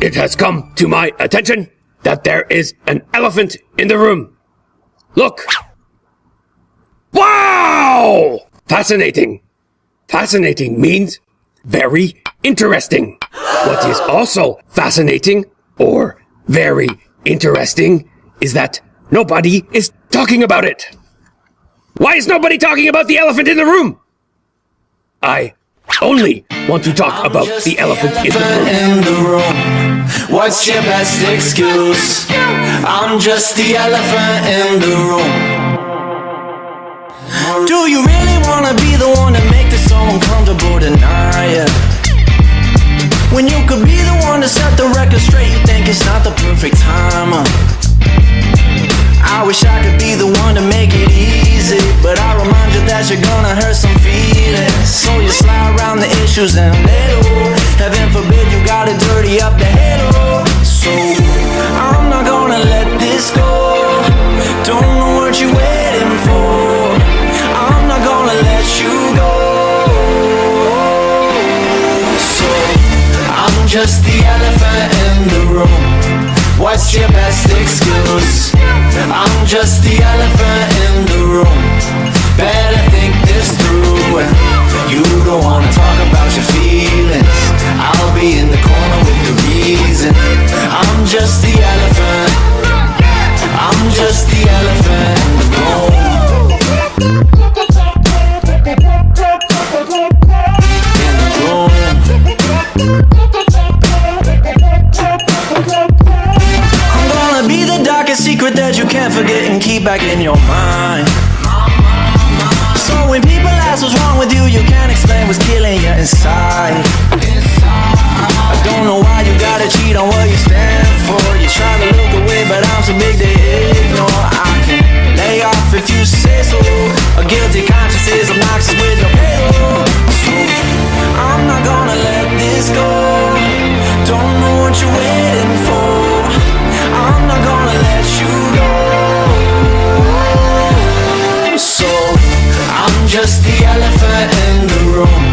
It has come to my attention that there is an elephant in the room. Look! Wow! Fascinating. Fascinating means very interesting. What is also fascinating or very interesting is that nobody is talking about it. Why is nobody talking about the elephant in the room? I only want to talk about the elephant in the room. What's your best excuse? I'm just the elephant in the room. Do you really wanna be the one to make this so uncomfortable tonight? When you could be the one to set the record straight, you think it's not the perfect time. I wish I could be the one to make it easy, but I remind you that you're gonna hurt some feelings. So you slide around the issues and little. Heaven forbid you gotta dirty up the head. So I'm not gonna let this go. Don't know what you're waiting for. I'm not gonna let you go. So I'm just the elephant in the room. What's your best excuse? I'm just the elephant in the room. Better think this through. You don't wanna talk about your feelings. I'll be in the corner with the reason. I'm just the elephant. I'm just the elephant in the room. In the room. I'm gonna be the darkest secret that you can't forget and keep back in your mind. So when people ask what's wrong with you, you can't explain what's killing you inside. I don't know why you gotta cheat on what you stand for. You try to look away, but I'm so big they ignore. I can lay off if you say so. A guilty conscience is obnoxious with no payroll. So I'm not gonna let this go. Don't know what you're waiting for. I'm not gonna let you go. So I'm just the elephant in the room.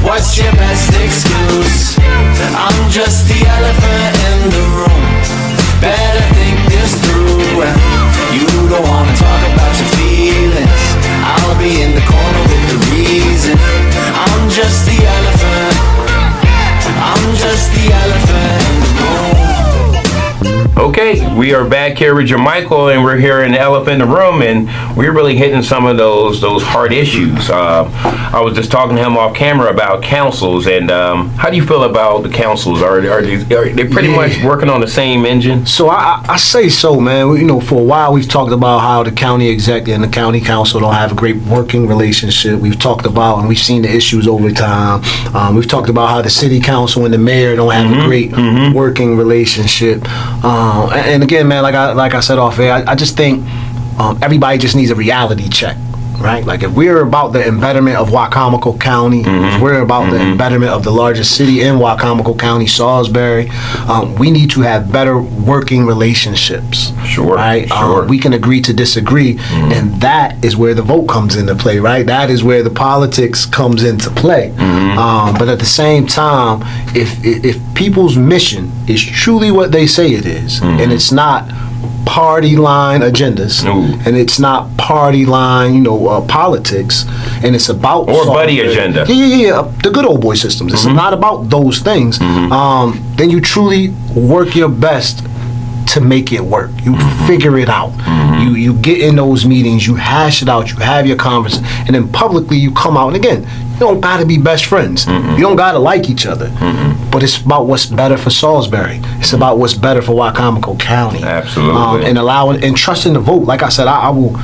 What's your best excuse? I'm just the elephant in the room. Better think this through. You don't wanna talk about your feelings. I'll be in the corner with the reason. I'm just the elephant. I'm just the elephant in the room. Okay, we are back here with Jermichael, and we're here in the Elephant in the Room, and we're really hitting some of those hard issues. I was just talking to him off camera about councils, and how do you feel about the councils? Are they pretty much working on the same engine? So I say so, man. You know, for a while we've talked about how the county executive and the county council don't have a great working relationship. We've talked about, and we've seen the issues over time. We've talked about how the city council and the mayor don't have a great working relationship. And again, man, like I said off air, I just think everybody just needs a reality check, right? Like if we're about the embetterment of Wicomico County, if we're about the embetterment of the largest city in Wicomico County, Salisbury, we need to have better working relationships. Sure, right? Sure. We can agree to disagree, and that is where the vote comes into play, right? That is where the politics comes into play. But at the same time, if people's mission is truly what they say it is, and it's not party line agendas, and it's not party line, politics, and it's about or buddy agenda. Yeah, the good old boy systems. It's not about those things. Then you truly work your best to make it work. You figure it out. You get in those meetings, you hash it out, you have your conversation, and then publicly you come out. And again, you don't gotta be best friends. You don't gotta like each other. But it's about what's better for Salisbury. It's about what's better for Wicomico County. Absolutely. And allowing and trusting the vote. Like I said, I will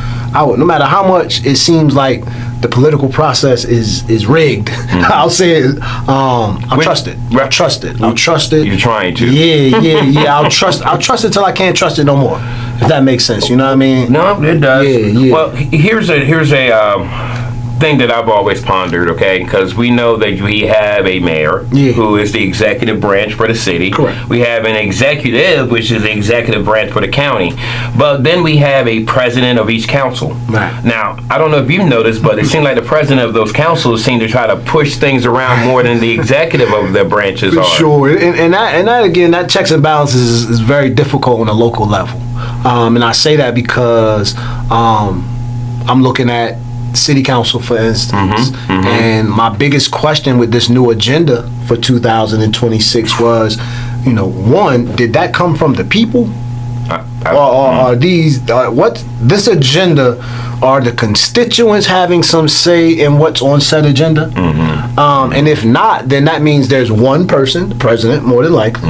no matter how much it seems like the political process is rigged. I'll say it. I'll trust it. I'll trust it. I'll trust it. You're trying to. Yeah. I'll trust it till I can't trust it no more. If that makes sense, you know what I mean? No, it does. Yeah. Well, here's a thing that I've always pondered, okay, because we know that we have a mayor who is the executive branch for the city. Correct. We have an executive, which is the executive branch for the county. But then we have a president of each council. Right. Now, I don't know if you've noticed, but it seems like the president of those councils seem to try to push things around more than the executive of their branches are. Sure, and that again, that checks and balances is very difficult on a local level, and I say that because I'm looking at city council, for instance, and my biggest question with this new agenda for 2026 was, one, did that come from the people? Or are these what this agenda, are the constituents having some say in what's on said agenda? And if not, then that means there's one person, the president more than likely,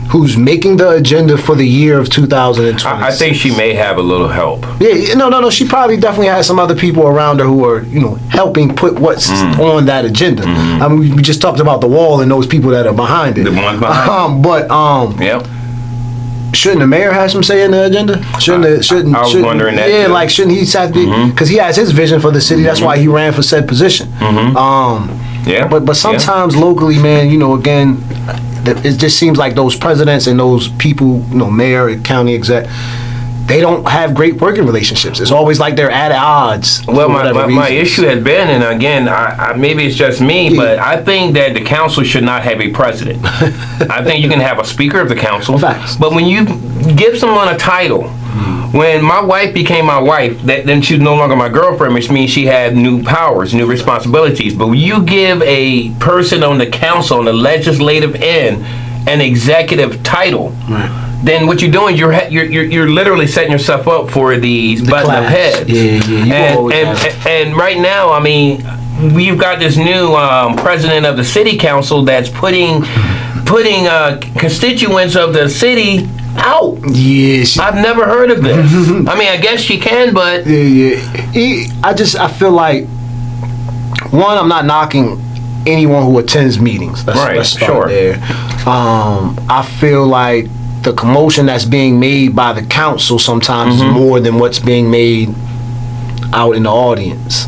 who's making the agenda for the year of 2026. I think she may have a little help. Yeah, no. She probably definitely has some other people around her who are, helping put what's on that agenda. I mean, we just talked about the wall and those people that are behind it. The ones behind it. Shouldn't the mayor have some say in the agenda? I was wondering that. Yeah, too. like shouldn't he have to? Because he has his vision for the city. That's why he ran for said position. But sometimes locally, man, again, it just seems like those presidents and those people, mayor, county exec, they don't have great working relationships. It's always like they're at odds. Well, my issue has been, and again, I maybe it's just me, but I think that the council should not have a president. I think you can have a speaker of the council. Facts. But when you give someone a title, when my wife became my wife, then she's no longer my girlfriend, which means she had new powers, new responsibilities. But when you give a person on the council, on the legislative end, an executive title, then what you're doing, you're literally setting yourself up for these button up heads. And right now, I mean, we've got this new president of the city council that's putting constituents of the city out. Yes. I've never heard of this. I mean, I guess she can, but I feel like, one, I'm not knocking anyone who attends meetings. Let's start there. I feel like the commotion that's being made by the council sometimes is more than what's being made out in the audience.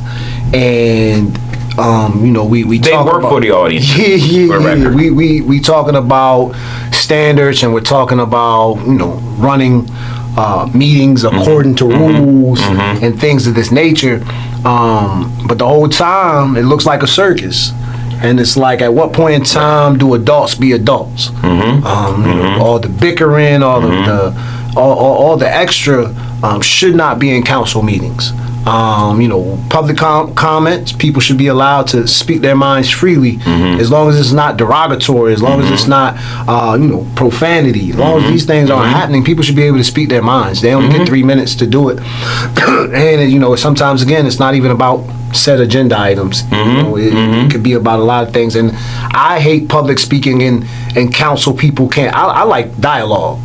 And we they talk work about, for the audience. Yeah. We talking about standards, and we're talking about running meetings according to rules and things of this nature. But the whole time it looks like a circus. And it's like, at what point in time do adults be adults? All the bickering, all the extra should not be in council meetings. Public comments, people should be allowed to speak their minds freely, as long as it's not derogatory, as long as it's not, profanity. As long as these things aren't happening, people should be able to speak their minds. They only get 3 minutes to do it. And, sometimes, again, it's not even about set agenda items. It could be about a lot of things. And I hate public speaking and council people can't. I like dialogue.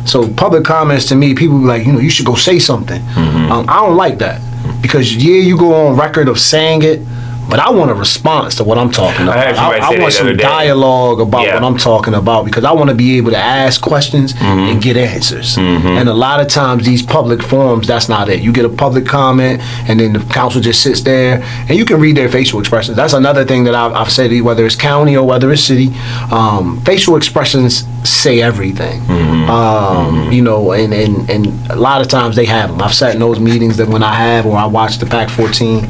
So public comments, to me, people be like, you should go say something. I don't like that. Because you go on record of saying it, but I want a response to what I'm talking about. I want some dialogue about what I'm talking about, because I want to be able to ask questions and get answers. And a lot of times these public forums, that's not it. You get a public comment, and then the council just sits there, and you can read their facial expressions. That's another thing that I've said, whether it's county or whether it's city, facial expressions say everything. And a lot of times they have them. I've sat in those meetings that when I have, or I watch the PAC 14,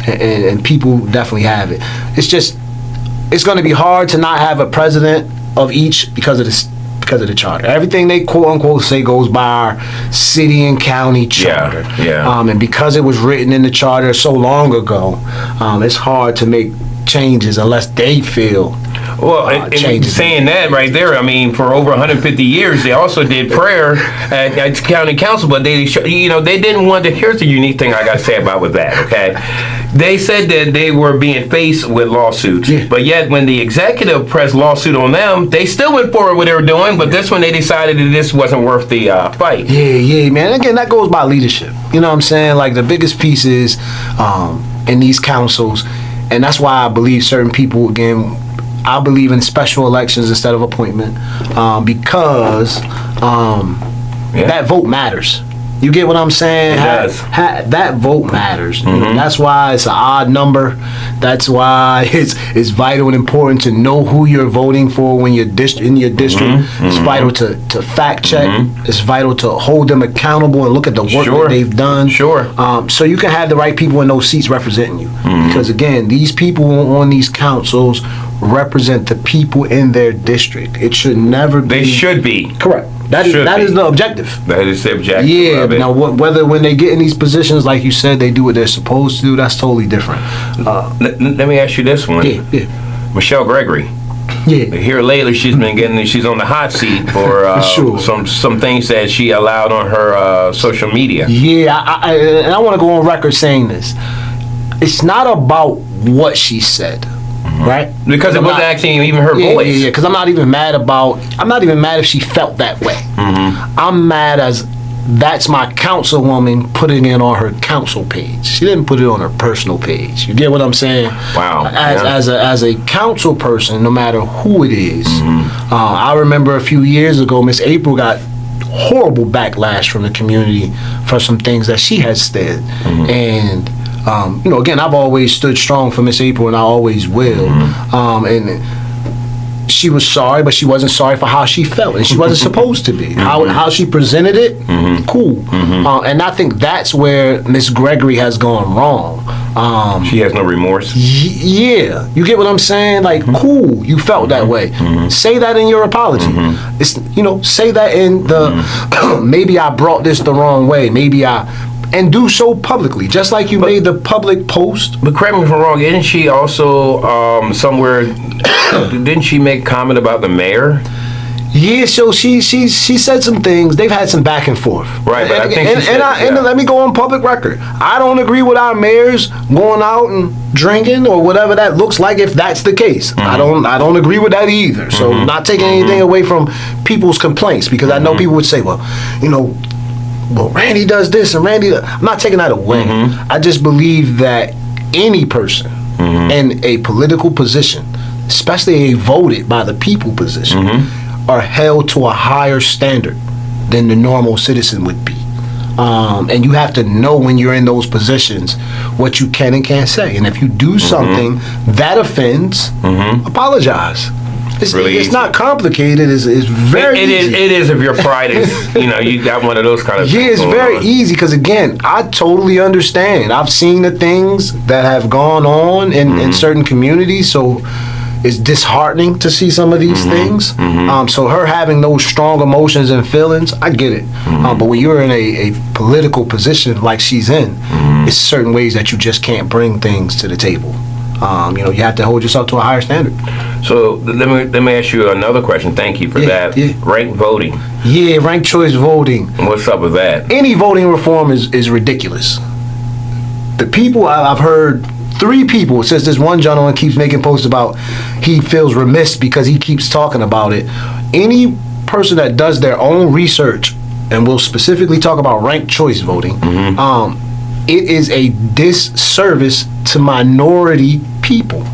and people definitely have it. It's going to be hard to not have a president of each because of the charter. Everything they quote unquote say goes by our city and county charter. And because it was written in the charter so long ago, it's hard to make changes unless they feel. Well, and saying that right there, I mean, for over 150 years, they also did prayer at county council, but they didn't want to. Here's the unique thing I got to say about with that, okay? They said that they were being faced with lawsuits, but yet when the executive pressed lawsuit on them, they still went forward with what they were doing, but this one they decided that this wasn't worth the fight. Yeah, man. Again, that goes by leadership. You know what I'm saying? Like, the biggest piece is in these councils, and that's why I believe certain people, again, I believe in special elections instead of appointment, because that vote matters. You get what I'm saying? It does. That vote matters. You know, that's why it's an odd number. That's why it's vital and important to know who you're voting for when you're in your district. It's vital to fact check. It's vital to hold them accountable and look at the work that they've done. So you can have the right people in those seats representing you. Because again, these people on these councils represent the people in their district. It should never be. They should be. Correct. That is the objective. That is the objective. Yeah. Of it. Now, whether when they get in these positions, like you said, they do what they're supposed to do, that's totally different. Let me ask you this one. Yeah. Michelle Gregory. Yeah. Here lately, she's on the hot seat for sure. some things that she allowed on her social media. Yeah. I want to go on record saying this. It's not about what she said. Right? Because it wasn't actually even her voice. Yeah, because I'm not even mad if she felt that way. I'm mad as that's my councilwoman putting it on her council page. She didn't put it on her personal page. You get what I'm saying? Wow. As a council person, no matter who it is, I remember a few years ago, Miss April got horrible backlash from the community for some things that she has said. And again, I've always stood strong for Miss April, and I always will. And she was sorry, but she wasn't sorry for how she felt, and she wasn't supposed to be. How she presented it, cool. And I think that's where Miss Gregory has gone wrong. She has no remorse. Yeah, you get what I'm saying? Like, cool, you felt that way. Say that in your apology. It's say that in the maybe I brought this the wrong way. And do so publicly, just like you made the public post. But correct me if I'm wrong, isn't she also somewhere, didn't she make comment about the mayor? Yeah, so she said some things. They've had some back and forth. Right, but I think and let me go on public record. I don't agree with our mayors going out and drinking or whatever that looks like if that's the case. I don't agree with that either. So not taking anything away from people's complaints, because I know people would say, well, Randy does this and I'm not taking that away. I just believe that any person in a political position, especially a voted by the people position, are held to a higher standard than the normal citizen would be. And you have to know when you're in those positions what you can and can't say. And if you do something that offends, apologize. It's not complicated. It's very easy. It is if your pride is, you got one of those kind of things. Yeah, it's very easy because, again, I totally understand. I've seen the things that have gone on in certain communities, so it's disheartening to see some of these things. So her having those strong emotions and feelings, I get it. But when you're in a political position like she's in, it's certain ways that you just can't bring things to the table. You have to hold yourself to a higher standard. So let me ask you another question. Thank you for that. Yeah. Ranked voting. Yeah, ranked choice voting. What's up with that? Any voting reform is ridiculous. The people I've heard, 3 people, since this one gentleman keeps making posts about he feels remiss because he keeps talking about it. Any person that does their own research, and we'll specifically talk about ranked choice voting, it is a disservice to minority people.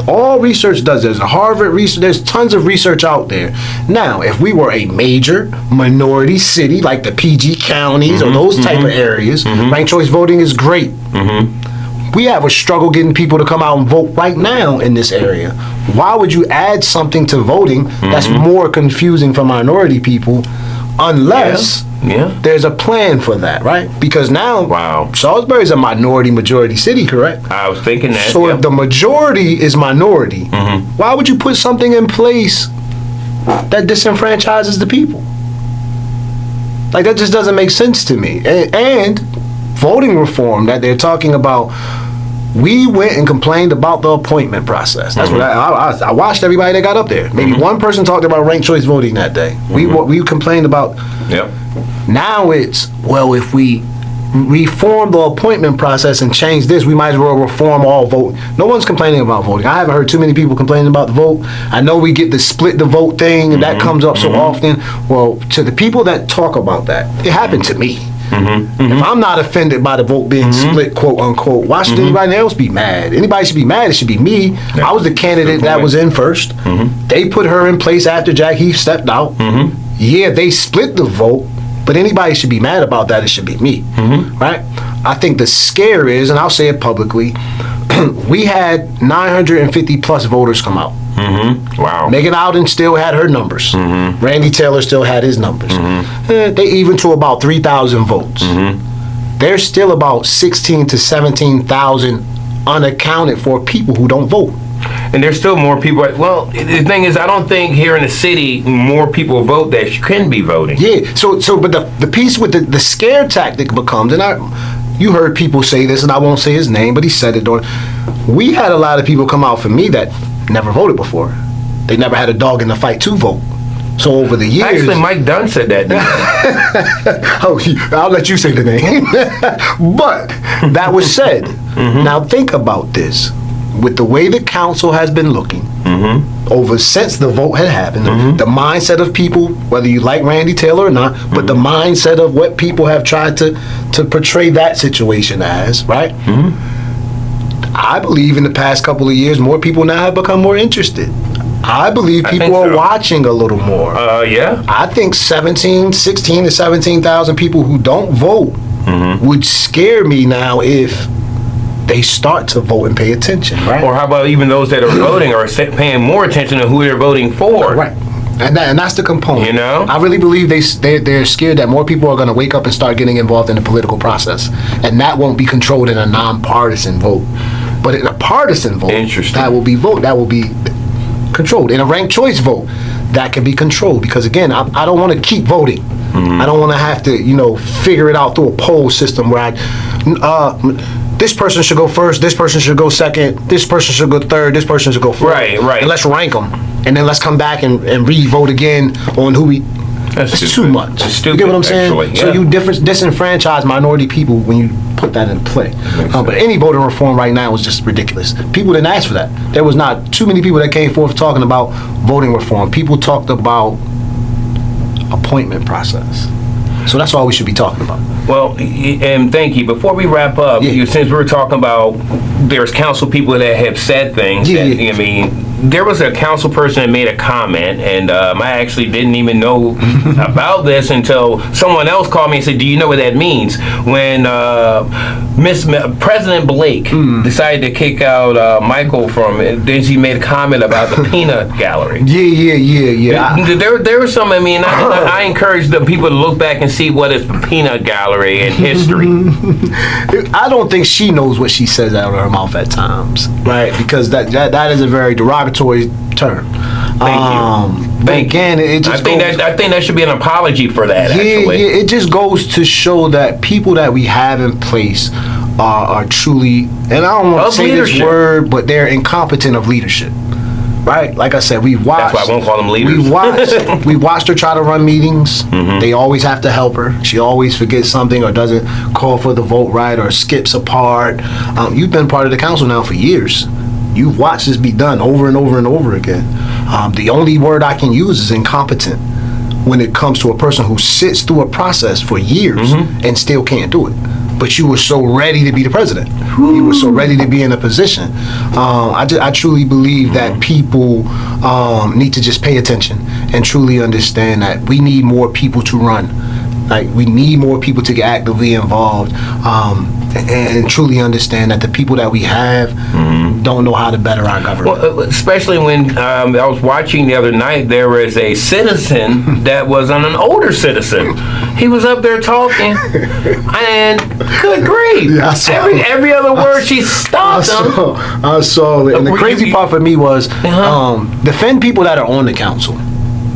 All research does. There's a Harvard research. There's tons of research out there. Now, if we were a major minority city like the PG counties or those type of areas, ranked choice voting is great. We have a struggle getting people to come out and vote right now in this area. Why would you add something to voting that's more confusing for minority people unless there's a plan for that, right? Because now, Salisbury's a majority city, correct? I was thinking that. So if the majority is minority, why would you put something in place that disenfranchises the people? Like, that just doesn't make sense to me. And voting reform that they're talking about, we went and complained about the appointment process. That's what I watched everybody that got up there. Maybe one person talked about ranked choice voting that day. We complained about. Now it's, well, if we reform the appointment process and change this, we might as well reform all vote. No one's complaining about voting. I haven't heard too many people complaining about the vote. I know we get the split the vote thing, and that comes up so often. Well, to the people that talk about that, it happened to me. If I'm not offended by the vote being split, quote unquote, why should anybody else be mad? Anybody should be mad, it should be me. I was the candidate that was in first. They put her in place after Jack Heath stepped out. Yeah, they split the vote, But anybody should be mad about that, it should be me, right? I think the scare is, and I'll say it publicly, we had 950 plus voters come out. Wow. Megan Alden still had her numbers. Randy Taylor still had his numbers. They even to about 3,000 votes. There's still about 16 to 17,000 unaccounted for people who don't vote. And there's still more people. Well, the thing is, I don't think here in the city more people vote that can be voting. Yeah. But the piece with the scare tactic becomes, and you heard people say this, and I won't say his name, but he said it. We had a lot of people come out for me that never voted before. They never had a dog in the fight to vote. So over the years, Actually, Mike Dunn said that. I'll let you say the name. But that was said. Now think about this. With the way the council has been looking over since the vote had happened, the mindset of people, whether you like Randy Taylor or not, but the mindset of what people have tried to portray that situation as, right? I believe in the past couple of years, more people now have become more interested. I believe people are watching a little more. Yeah. I think 16 to 17,000 people who don't vote would scare me now if they start to vote and pay attention, right? Or how about even those that are voting are paying more attention to who they're voting for? Right. And that's the component. You know? I really believe they're scared that more people are going to wake up and start getting involved in the political process. And that won't be controlled in a nonpartisan vote. But in a partisan vote, that will be controlled. In a ranked choice vote, that can be controlled. Because again, I don't want to keep voting. I don't want to have to, figure it out through a poll system where this person should go first, this person should go second, this person should go third, this person should go fourth. Right. And let's rank them. And then let's come back and re-vote again on who we... That's too much. It's stupid, you get what I'm saying? actually, yeah. So you disenfranchise minority people when you put that in play. But any voting reform right now is just ridiculous. People didn't ask for that. There was not too many people that came forth talking about voting reform. People talked about appointment process. So that's all we should be talking about. Well, and thank you. Before we wrap up, since we were talking about there's council people that have said things. I mean, there was a council person that made a comment, and I actually didn't even know about this until someone else called me and said, "Do you know what that means?" When President Blake decided to kick out Michael from it, then she made a comment about the peanut gallery. Yeah. There was some. I mean, I encourage the people to look back and see what is the peanut gallery in history. I don't think she knows what she says out of her mouth at times, right? Because that is a very derogatory term. Thank you. Again, it just I think that should be an apology for that. Actually, it just goes to show that people that we have in place are truly, and I don't want to say this word, but they're incompetent of leadership. Right, like I said, we watched. That's why I won't call them leaders. We watched her try to run meetings. They always have to help her. She always forgets something or doesn't call for the vote right or skips a part. You've been part of the council now for years. You've watched this be done over and over and over again. The only word I can use is incompetent when it comes to a person who sits through a process for years and still can't do it. But you were so ready to be the president. You were so ready to be in a position. I truly believe that people need to just pay attention and truly understand that we need more people to run. Like, we need more people to get actively involved and truly understand that the people that we have don't know how to better our government. Well, especially when I was watching the other night, there was a citizen that was an older citizen. He was up there talking, and good grief, Yeah, I saw every other word she stopped him. I saw it. And the crazy part for me was defend people that are on the council.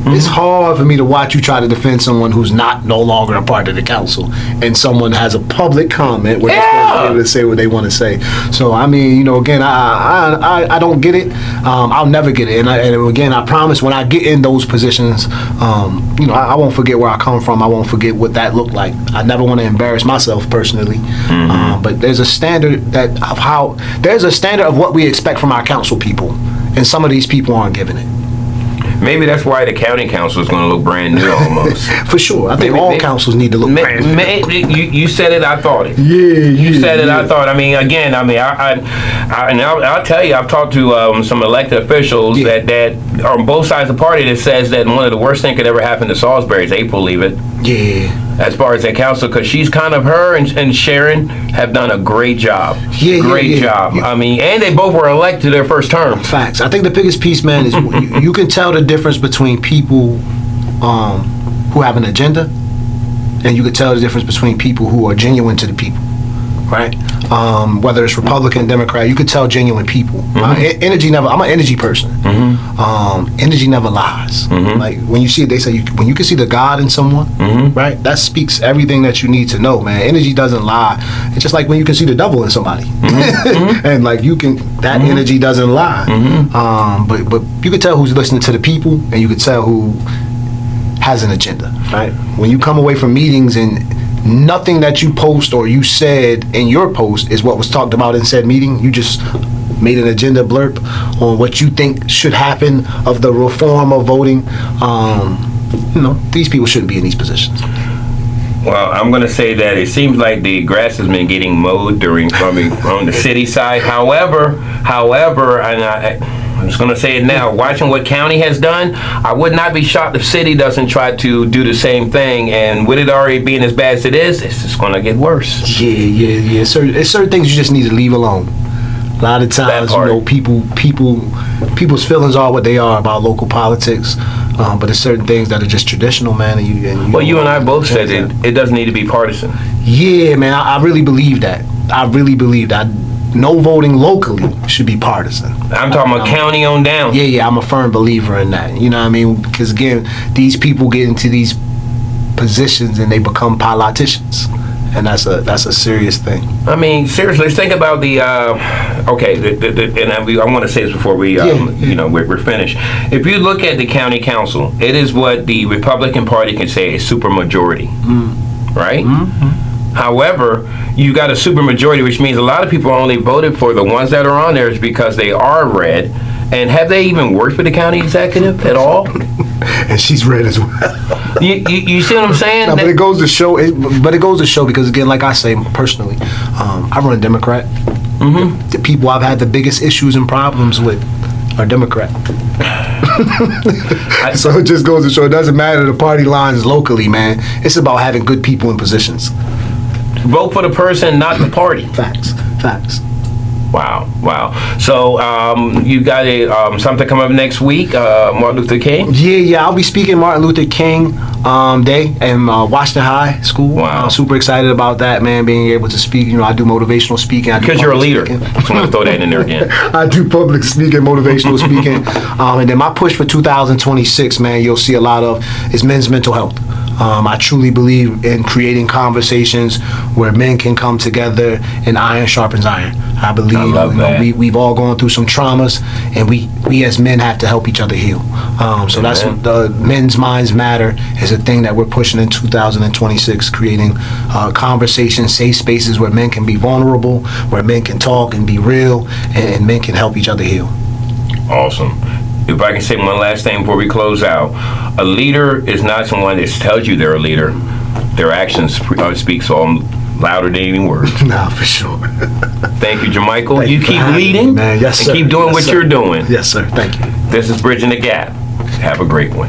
It's hard for me to watch you try to defend someone who's no longer a part of the council, and someone has a public comment where they're supposed to be able to say what they want to say. So I mean, again, I don't get it. I'll never get it. And again, I promise when I get in those positions, I won't forget where I come from. I won't forget what that looked like. I never want to embarrass myself personally. But there's a standard there's a standard of what we expect from our council people, and some of these people aren't giving it. Maybe that's why the county council is going to look brand new almost. For sure. I think all councils need to look brand new. You said it, I thought it. You said it, I thought. I mean, again, I'll tell you, I've talked to some elected officials that are on both sides of the party that says that one of the worst things could ever happen to Salisbury is April leave it. Yeah. as far as that council, because she's kind of her and Sharon have done a great job. Great job. I mean, and they both were elected their first term. Facts. I think the biggest piece, man, is you can tell the difference between people who have an agenda, and you can tell the difference between people who are genuine to the people. Right? Whether it's Republican, Democrat, you could tell genuine people. Energy never. I'm an energy person. Energy never lies. Like when you see it, they say when you can see the God in someone, right? That speaks everything that you need to know, man. Energy doesn't lie. It's just like when you can see the devil in somebody, and like you can, that energy doesn't lie. But you can tell who's listening to the people, and you can tell who has an agenda, right? When you come away from meetings and nothing that you post or you said in your post is what was talked about in said meeting. You just made an agenda blurb on what you think should happen of the reform of voting. These people shouldn't be in these positions. Well, I'm going to say that it seems like the grass has been getting mowed on the city side. However, and I'm just going to say it now, watching what county has done, I would not be shocked if city doesn't try to do the same thing. And with it already being as bad as it is, it's just going to get worse. Yeah. It's certain things you just need to leave alone. A lot of times, people's feelings are what they are about local politics. But there's certain things that are just traditional, man. And you and I both said it doesn't need to be partisan. Yeah, man, I really believe that. No voting locally should be partisan. I'm talking about county on down. Yeah, I'm a firm believer in that. You know what I mean? Because again, these people get into these positions and they become politicians. And that's a serious thing. I mean, seriously, let's think about the and I want to say this before we we're finished. If you look at the county council, it is what the Republican Party can say a supermajority, right? However, you got a supermajority, which means a lot of people only voted for the ones that are on there is because they are red. And have they even worked with the county executive at all? And she's red as well. You see what I'm saying? No, but it goes to show. Because again, like I say personally, I run Democrat. The people I've had the biggest issues and problems with are Democrat. So it just goes to show it doesn't matter the party lines locally, man. It's about having good people in positions. Vote for the person, not the party. Facts. Wow. So you got something coming up next week, Martin Luther King? Yeah. I'll be speaking Martin Luther King Day in Washington High School. Wow. I'm super excited about that, man, being able to speak. I do motivational speaking. Because you're a leader. Just want to throw that in there again. I do public speaking, motivational speaking. And then my push for 2026, man, you'll see a lot of is men's mental health. I truly believe in creating conversations where men can come together and iron sharpens iron. I believe we've all gone through some traumas, and we as men have to help each other heal. So that's what the Men's Minds Matter is a thing that we're pushing in 2026, creating conversations, safe spaces where men can be vulnerable, where men can talk and be real, and men can help each other heal. Awesome. If I can say one last thing before we close out, a leader is not someone that tells you they're a leader. Their actions speak so louder than any words. Nah, for sure. Thank you, Jermichael. You keep leading, man. Yes, sir. And keep doing what you're doing. Yes, sir. Thank you. This is Bridging the Gap. Have a great one.